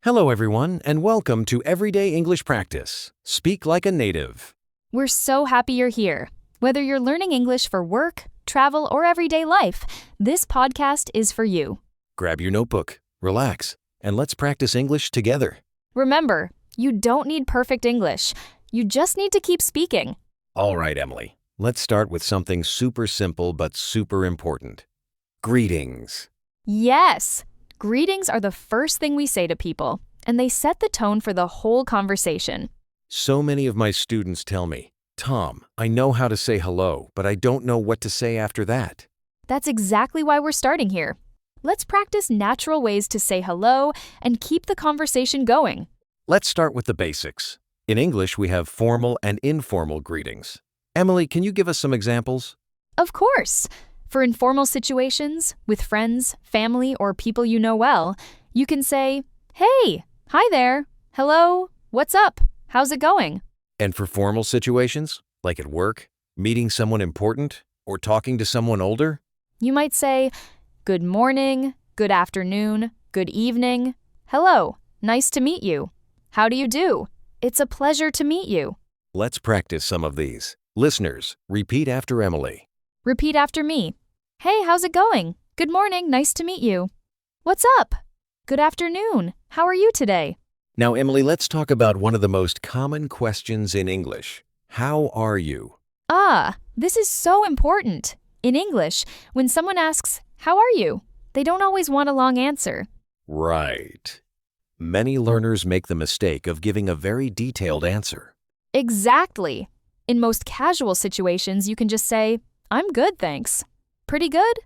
Hello, everyone, and welcome to Everyday English Practice. Speak like a native. We're so happy you're here. Whether you're learning English for work, travel, or everyday life, this podcast is for you. Grab your notebook, relax, and let's practice English together. Remember, you don't need perfect English. You just need to keep speaking. All right, Emily. Let's start with something super simple but super important. Greetings. Yes! Greetings are the first thing we say to people, and they set the tone for the whole conversation. So many of my students tell me, Tom, I know how to say hello, but I don't know what to say after that. That's exactly why we're starting here. Let's practice natural ways to say hello and keep the conversation going. Let's start with the basics. In English, we have formal and informal greetings. Emily, can you give us some examples? Of course! For informal situations, with friends, family, or people you know well, you can say, "Hey, hi there, hello, what's up, how's it going?" And for formal situations, like at work, meeting someone important, or talking to someone older? You might say, "Good morning, good afternoon, good evening, hello, nice to meet you. How do you do? It's a pleasure to meet you." Let's practice some of these. Listeners, repeat after Emily. Repeat after me. "Hey, how's it going? Good morning, nice to meet you. What's up? Good afternoon, how are you today?" Now, Emily, let's talk about one of the most common questions in English. How are you? This is so important. In English, when someone asks, "How are you?" they don't always want a long answer. Right. Many learners make the mistake of giving a very detailed answer. Exactly. In most casual situations, you can just say, "I'm good, thanks." "Pretty good?"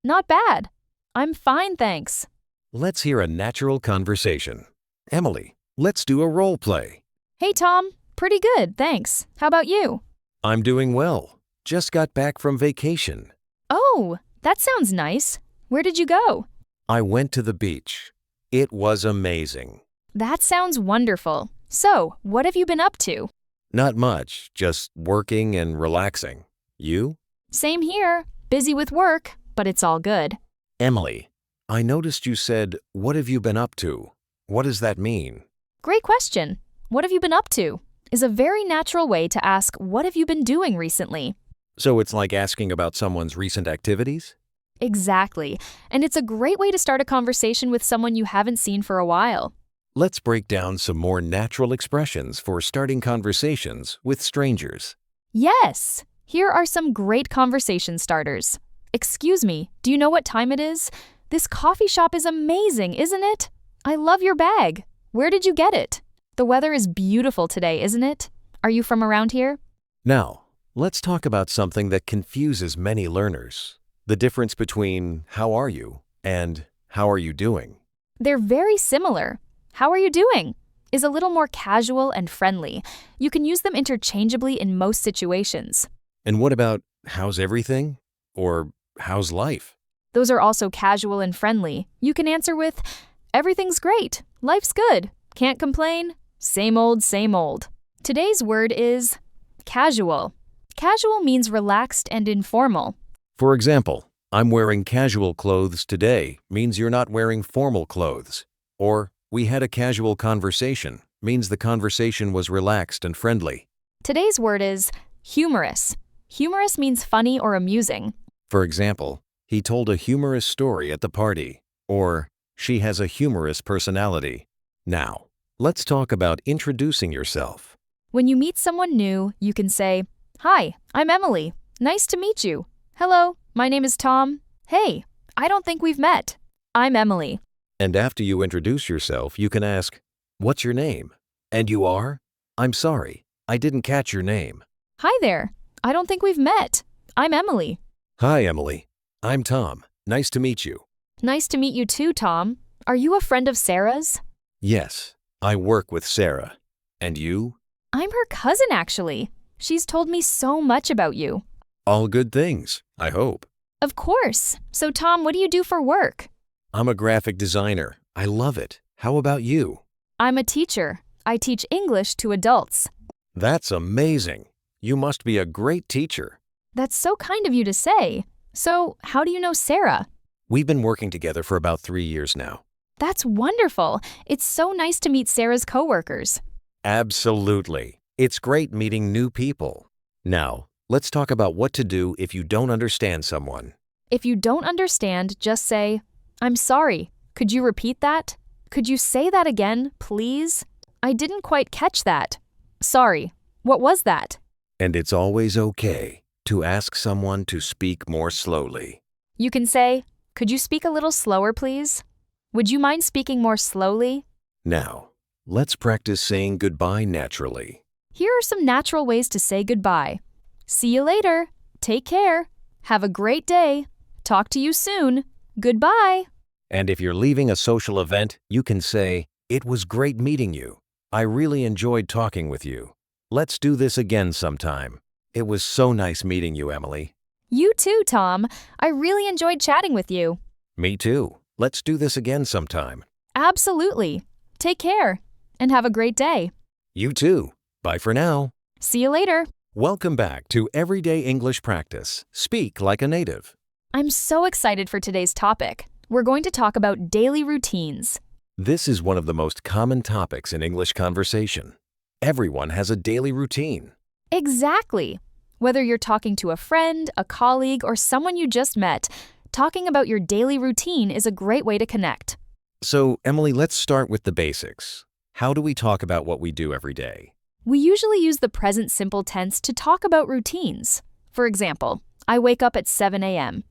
"Not bad." "I'm fine, thanks." Let's hear a natural conversation. Emily, let's do a role play. "Hey, Tom. Pretty good, thanks. How about you?" I'm doing well. Just got back from vacation. "Oh, that sounds nice. Where did you go?" I went to the beach. It was amazing. "That sounds wonderful. So, what have you been up to?" Not much, just working and relaxing. You? "Same here. Busy with work, but it's all good." Emily, I noticed you said, "What have you been up to?" What does that mean? Great question. "What have you been up to?" is a very natural way to ask, "What have you been doing recently?" So it's like asking about someone's recent activities? Exactly. And it's a great way to start a conversation with someone you haven't seen for a while. Let's break down some more natural expressions for starting conversations with strangers. Yes! Here are some great conversation starters. "Excuse me, do you know what time it is? This coffee shop is amazing, isn't it? I love your bag. Where did you get it? The weather is beautiful today, isn't it? Are you from around here?" Now, let's talk about something that confuses many learners. The difference between "how are you" and "how are you doing?" They're very similar. "How are you doing?" is a little more casual and friendly. You can use them interchangeably in most situations. And what about "how's everything?" or "how's life?" Those are also casual and friendly. You can answer with, "Everything's great. Life's good. Can't complain. Same old, same old." Today's word is casual. Casual means relaxed and informal. For example, "I'm wearing casual clothes today" means you're not wearing formal clothes. Or, "we had a casual conversation" means the conversation was relaxed and friendly. Today's word is humorous. Humorous means funny or amusing. For example, "he told a humorous story at the party," or "she has a humorous personality." Now, let's talk about introducing yourself. When you meet someone new, you can say, "Hi, I'm Emily. Nice to meet you." "Hello, my name is Tom." "Hey, I don't think we've met. I'm Emily." And after you introduce yourself, you can ask, "What's your name?" "And you are?" "I'm sorry, I didn't catch your name." "Hi there. I don't think we've met. I'm Emily." "Hi, Emily. I'm Tom. Nice to meet you." "Nice to meet you too, Tom. Are you a friend of Sarah's?" "Yes, I work with Sarah. And you?" "I'm her cousin, actually. She's told me so much about you." "All good things, I hope." "Of course. So, Tom, what do you do for work?" "I'm a graphic designer. I love it. How about you?" "I'm a teacher. I teach English to adults." "That's amazing. You must be a great teacher." "That's so kind of you to say. So, how do you know Sarah?" We've been working together for about 3 years now. That's wonderful. It's so nice to meet Sarah's coworkers. Absolutely. It's great meeting new people. Now, let's talk about what to do if you don't understand someone. If you don't understand, just say, I'm sorry. Could you repeat that? Could you say that again, please? I didn't quite catch that. Sorry. What was that? And it's always okay to ask someone to speak more slowly. You can say, could you speak a little slower, please? Would you mind speaking more slowly? Now, let's practice saying goodbye naturally. Here are some natural ways to say goodbye. See you later. Take care. Have a great day. Talk to you soon. Goodbye. And if you're leaving a social event, you can say, it was great meeting you. I really enjoyed talking with you. Let's do this again sometime. It was so nice meeting you, Emily. You too, Tom. I really enjoyed chatting with you. Me too. Let's do this again sometime. Absolutely. Take care and have a great day. You too. Bye for now. See you later. Welcome back to Everyday English Practice. Speak like a native. I'm so excited for today's topic. We're going to talk about daily routines. This is one of the most common topics in English conversation. Everyone has a daily routine. Exactly. Whether you're talking to a friend, a colleague, or someone you just met, talking about your daily routine is a great way to connect. So, Emily, let's start with the basics. How do we talk about what we do every day? We usually use the present simple tense to talk about routines. For example, I wake up at 7 a.m.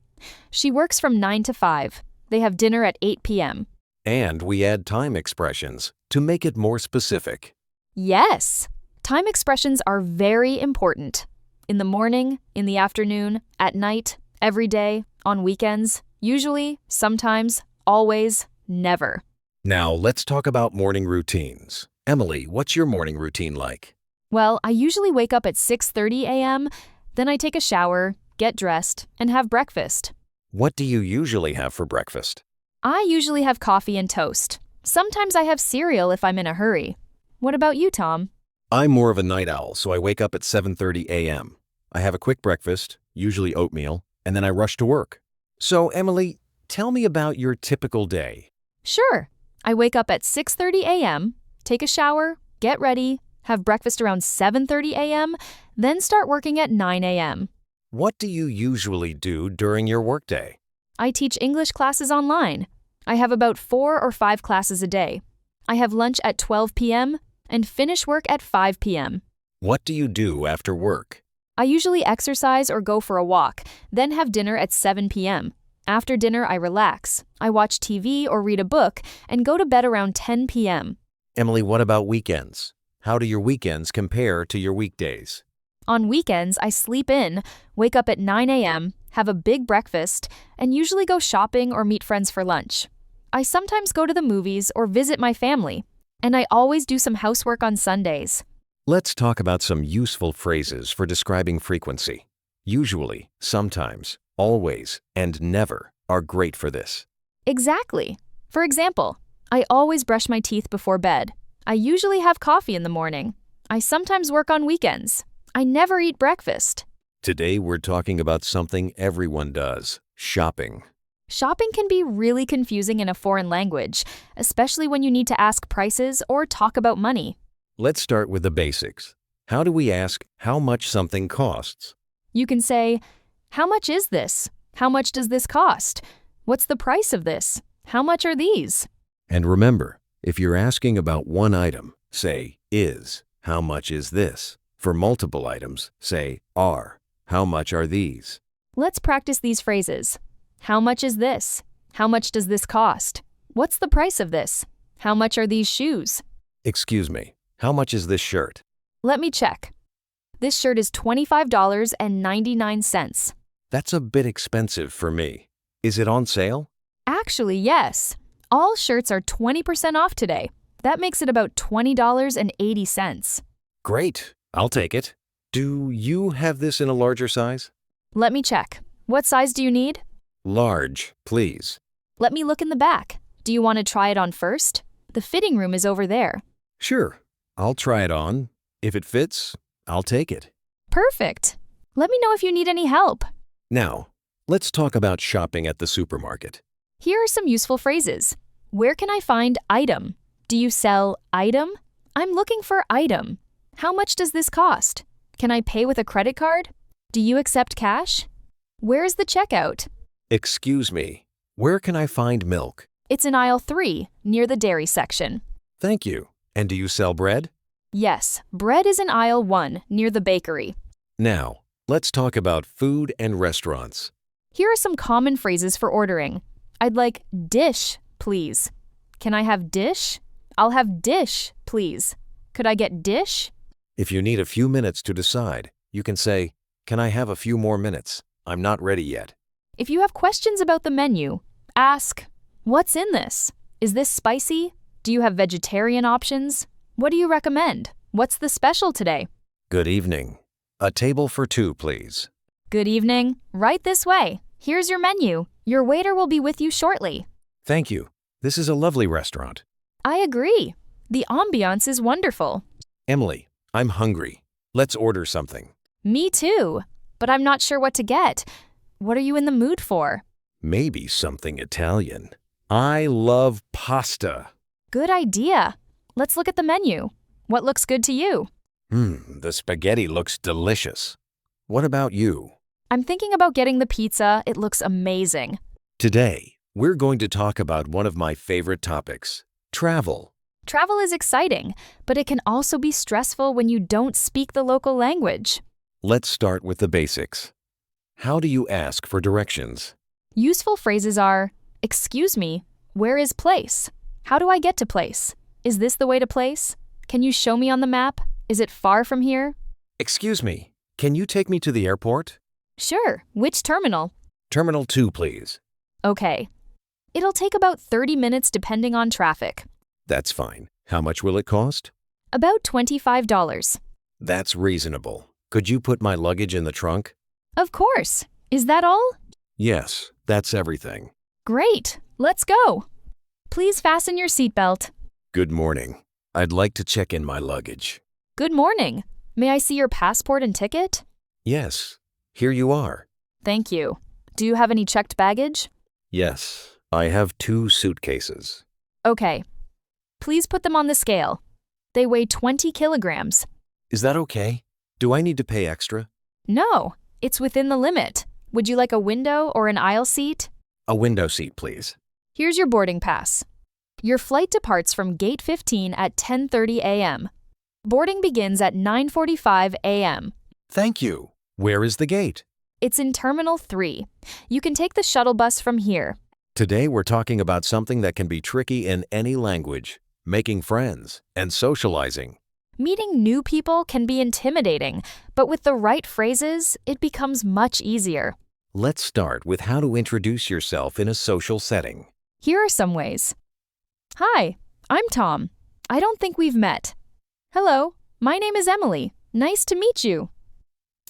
She works from 9 to 5. They have dinner at 8 p.m. And we add time expressions to make it more specific. Yes! Time expressions are very important. In the morning, in the afternoon, at night, every day, on weekends, usually, sometimes, always, never. Now, let's talk about morning routines. Emily, what's your morning routine like? Well, I usually wake up at 6:30 a.m., then I take a shower, get dressed, and have breakfast. What do you usually have for breakfast? I usually have coffee and toast. Sometimes I have cereal if I'm in a hurry. What about you, Tom? I'm more of a night owl, so I wake up at 7:30 a.m. I have a quick breakfast, usually oatmeal, and then I rush to work. So, Emily, tell me about your typical day. Sure. I wake up at 6:30 a.m., take a shower, get ready, have breakfast around 7:30 a.m., then start working at 9 a.m. What do you usually do during your workday? I teach English classes online. I have about 4 or 5 classes a day. I have lunch at 12 p.m. and finish work at 5 p.m. What do you do after work? I usually exercise or go for a walk, then have dinner at 7 p.m. After dinner, I relax. I watch TV or read a book and go to bed around 10 p.m. Emily, what about weekends? How do your weekends compare to your weekdays? On weekends, I sleep in, wake up at 9 a.m., have a big breakfast, and usually go shopping or meet friends for lunch. I sometimes go to the movies or visit my family, and I always do some housework on Sundays. Let's talk about some useful phrases for describing frequency. Usually, sometimes, always, and never are great for this. Exactly. For example, I always brush my teeth before bed. I usually have coffee in the morning. I sometimes work on weekends. I never eat breakfast. Today, we're talking about something everyone does, shopping. Shopping can be really confusing in a foreign language, especially when you need to ask prices or talk about money. Let's start with the basics. How do we ask how much something costs? You can say, how much is this? How much does this cost? What's the price of this? How much are these? And remember, if you're asking about one item, say is. How much is this? For multiple items, say are. How much are these? Let's practice these phrases. How much is this? How much does this cost? What's the price of this? How much are these shoes? Excuse me, how much is this shirt? Let me check. This shirt is $25.99. That's a bit expensive for me. Is it on sale? Actually, yes. All shirts are 20% off today. That makes it about $20.80. Great, I'll take it. Do you have this in a larger size? Let me check. What size do you need? Large, please. Let me look in the back. Do you want to try it on first? The fitting room is over there. Sure, I'll try it on. If it fits, I'll take it. Perfect. Let me know if you need any help. Now, let's talk about shopping at the supermarket. Here are some useful phrases. Where can I find item? Do you sell item? I'm looking for item. How much does this cost? Can I pay with a credit card? Do you accept cash? Where is the checkout? Excuse me, where can I find milk? It's in aisle 3, near the dairy section. Thank you. And do you sell bread? Yes, bread is in aisle 1, near the bakery. Now, let's talk about food and restaurants. Here are some common phrases for ordering. I'd like dish, please. Can I have dish? I'll have dish, please. Could I get dish? If you need a few minutes to decide, you can say, "Can I have a few more minutes? I'm not ready yet." If you have questions about the menu, ask, what's in this? Is this spicy? Do you have vegetarian options? What do you recommend? What's the special today? Good evening. A table for 2, please. Good evening. Right this way. Here's your menu. Your waiter will be with you shortly. Thank you. This is a lovely restaurant. I agree. The ambiance is wonderful. Emily, I'm hungry. Let's order something. Me too. But I'm not sure what to get. What are you in the mood for? Maybe something Italian. I love pasta. Good idea. Let's look at the menu. What looks good to you? The spaghetti looks delicious. What about you? I'm thinking about getting the pizza. It looks amazing. Today, we're going to talk about one of my favorite topics, travel. Travel is exciting, but it can also be stressful when you don't speak the local language. Let's start with the basics. How do you ask for directions? Useful phrases are, excuse me, where is place? How do I get to place? Is this the way to place? Can you show me on the map? Is it far from here? Excuse me, can you take me to the airport? Sure. Which terminal? Terminal 2, please. Okay. It'll take about 30 minutes depending on traffic. That's fine. How much will it cost? About $25. That's reasonable. Could you put my luggage in the trunk? Of course. Is that all? Yes, that's everything. Great. Let's go. Please fasten your seatbelt. Good morning. I'd like to check in my luggage. Good morning. May I see your passport and ticket? Yes, here you are. Thank you. Do you have any checked baggage? Yes, I have 2 suitcases. Okay. Please put them on the scale. They weigh 20 kilograms. Is that okay? Do I need to pay extra? No, it's within the limit. Would you like a window or an aisle seat? A window seat, please. Here's your boarding pass. Your flight departs from Gate 15 at 10:30 a.m. Boarding begins at 9:45 a.m. Thank you. Where is the gate? It's in Terminal 3. You can take the shuttle bus from here. Today we're talking about something that can be tricky in any language, making friends and socializing. Meeting new people can be intimidating, but with the right phrases, it becomes much easier. Let's start with how to introduce yourself in a social setting. Here are some ways. Hi, I'm Tom. I don't think we've met. Hello, my name is Emily. Nice to meet you.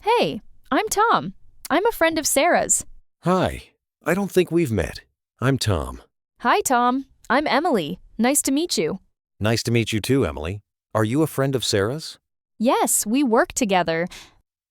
Hey, I'm Tom. I'm a friend of Sarah's. Hi, I don't think we've met. I'm Tom. Hi, Tom. I'm Emily. Nice to meet you. Nice to meet you too, Emily. Are you a friend of Sarah's? Yes, we work together.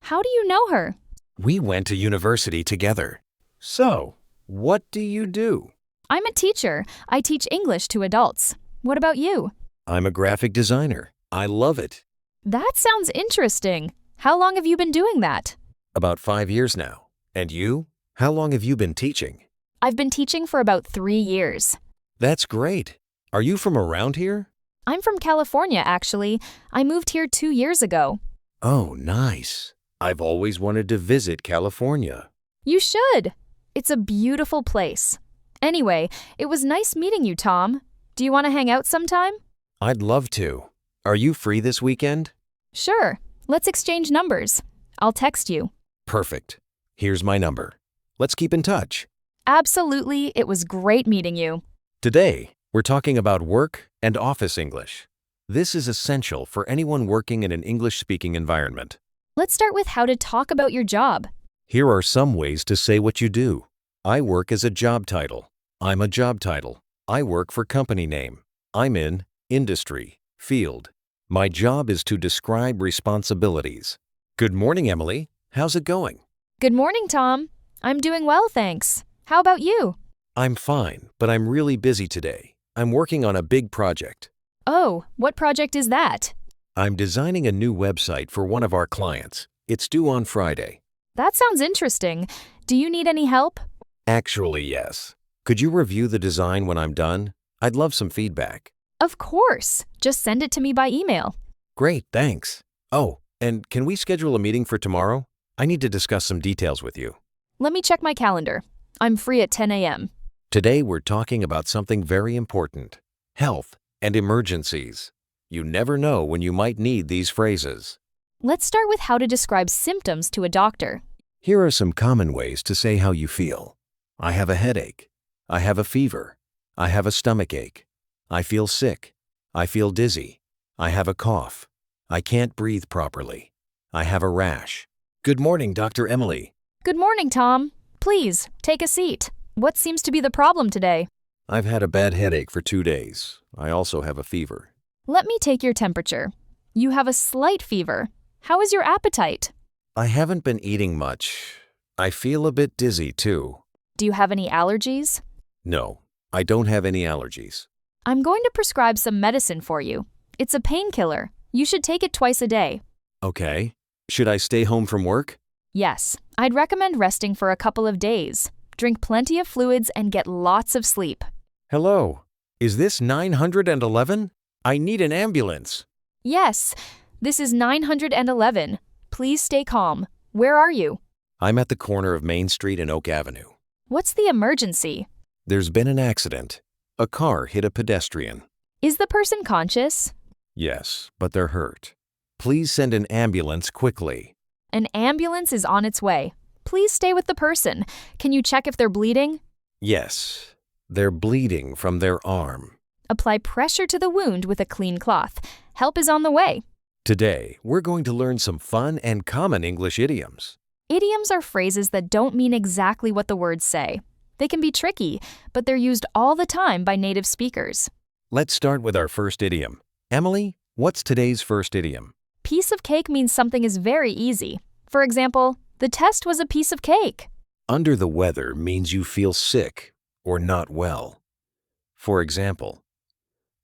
How do you know her? We went to university together. So, what do you do? I'm a teacher. I teach English to adults. What about you? I'm a graphic designer. I love it. That sounds interesting. How long have you been doing that? About 5 years now. And you? How long have you been teaching? I've been teaching for about 3 years. That's great. Are you from around here? I'm from California, actually. I moved here 2 years ago. Oh, nice. I've always wanted to visit California. You should. It's a beautiful place. Anyway, it was nice meeting you, Tom. Do you want to hang out sometime? I'd love to. Are you free this weekend? Sure. Let's exchange numbers. I'll text you. Perfect. Here's my number. Let's keep in touch. Absolutely. It was great meeting you. Today, we're talking about work and office English. This is essential for anyone working in an English-speaking environment. Let's start with how to talk about your job. Here are some ways to say what you do. I work as a job title. I'm a job title. I work for company name. I'm in industry, field. My job is to describe responsibilities. Good morning, Emily. How's it going? Good morning, Tom. I'm doing well, thanks. How about you? I'm fine, but I'm really busy today. I'm working on a big project. Oh, what project is that? I'm designing a new website for one of our clients. It's due on Friday. That sounds interesting. Do you need any help? Actually, yes. Could you review the design when I'm done? I'd love some feedback. Of course. Just send it to me by email. Great, thanks. Oh, and can we schedule a meeting for tomorrow? I need to discuss some details with you. Let me check my calendar. I'm free at 10 a.m. Today we're talking about something very important: health and emergencies. You never know when you might need these phrases. Let's start with how to describe symptoms to a doctor. Here are some common ways to say how you feel. I have a headache. I have a fever. I have a stomachache. I feel sick. I feel dizzy. I have a cough. I can't breathe properly. I have a rash. Good morning, Dr. Emily. Good morning, Tom. Please, take a seat. What seems to be the problem today? I've had a bad headache for 2 days. I also have a fever. Let me take your temperature. You have a slight fever. How is your appetite? I haven't been eating much. I feel a bit dizzy, too. Do you have any allergies? No, I don't have any allergies. I'm going to prescribe some medicine for you. It's a painkiller. You should take it twice a day. Okay. Should I stay home from work? Yes, I'd recommend resting for a couple of days. Drink plenty of fluids and get lots of sleep. Hello. Is this 911? I need an ambulance. Yes, this is 911. Please stay calm. Where are you? I'm at the corner of Main Street and Oak Avenue. What's the emergency? There's been an accident. A car hit a pedestrian. Is the person conscious? Yes, but they're hurt. Please send an ambulance quickly. An ambulance is on its way. Please stay with the person. Can you check if they're bleeding? Yes, they're bleeding from their arm. Apply pressure to the wound with a clean cloth. Help is on the way. Today, we're going to learn some fun and common English idioms. Idioms are phrases that don't mean exactly what the words say. They can be tricky, but they're used all the time by native speakers. Let's start with our first idiom. Emily, what's today's first idiom? Piece of cake means something is very easy. For example, the test was a piece of cake. Under the weather means you feel sick or not well. For example,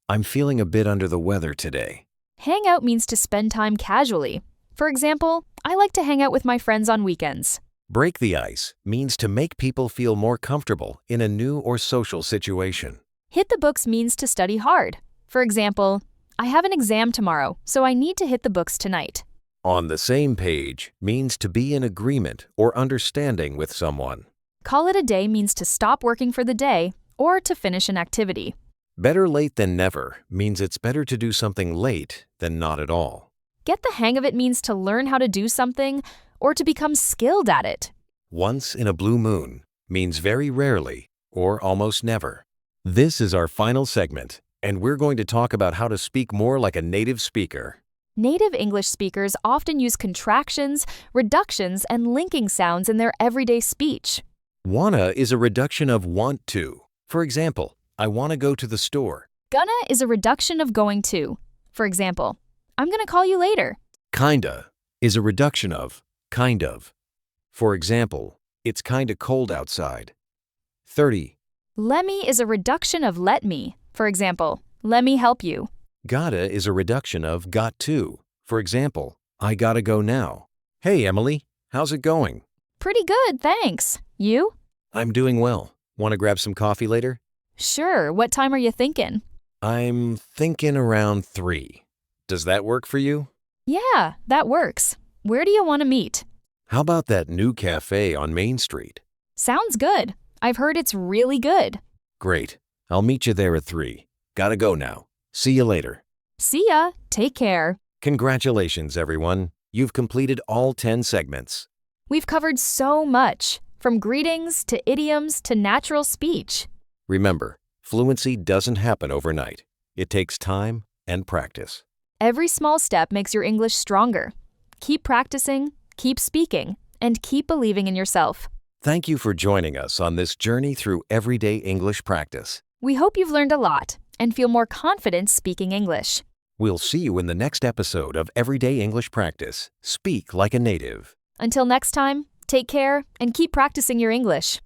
I'm feeling a bit under the weather today. Hang out means to spend time casually. For example, I like to hang out with my friends on weekends. Break the ice means to make people feel more comfortable in a new or social situation. Hit the books means to study hard. For example, I have an exam tomorrow, so I need to hit the books tonight. On the same page means to be in agreement or understanding with someone. Call it a day means to stop working for the day or to finish an activity. Better late than never means it's better to do something late than not at all. Get the hang of it means to learn how to do something or to become skilled at it. Once in a blue moon means very rarely or almost never. This is our final segment, and we're going to talk about how to speak more like a native speaker. Native English speakers often use contractions, reductions, and linking sounds in their everyday speech. Wanna is a reduction of want to. For example, I want to go to the store. Gonna is a reduction of going to. For example, I'm gonna call you later. Kinda is a reduction of kind of. For example, it's kinda cold outside. 30. Lemme is a reduction of let me. For example, let me help you. Gotta is a reduction of got to. For example, I gotta go now. Hey, Emily, how's it going? Pretty good, thanks. You? I'm doing well. Want to grab some coffee later? Sure, what time are you thinking? I'm thinking around 3. Does that work for you? Yeah, that works. Where do you want to meet? How about that new cafe on Main Street? Sounds good. I've heard it's really good. Great. I'll meet you there at 3. Gotta go now. See you later. See ya. Take care. Congratulations, everyone. You've completed all 10 segments. We've covered so much, from greetings to idioms to natural speech. Remember, fluency doesn't happen overnight. It takes time and practice. Every small step makes your English stronger. Keep practicing, keep speaking, and keep believing in yourself. Thank you for joining us on this journey through everyday English practice. We hope you've learned a lot and feel more confident speaking English. We'll see you in the next episode of Everyday English Practice. Speak like a native. Until next time, take care and keep practicing your English.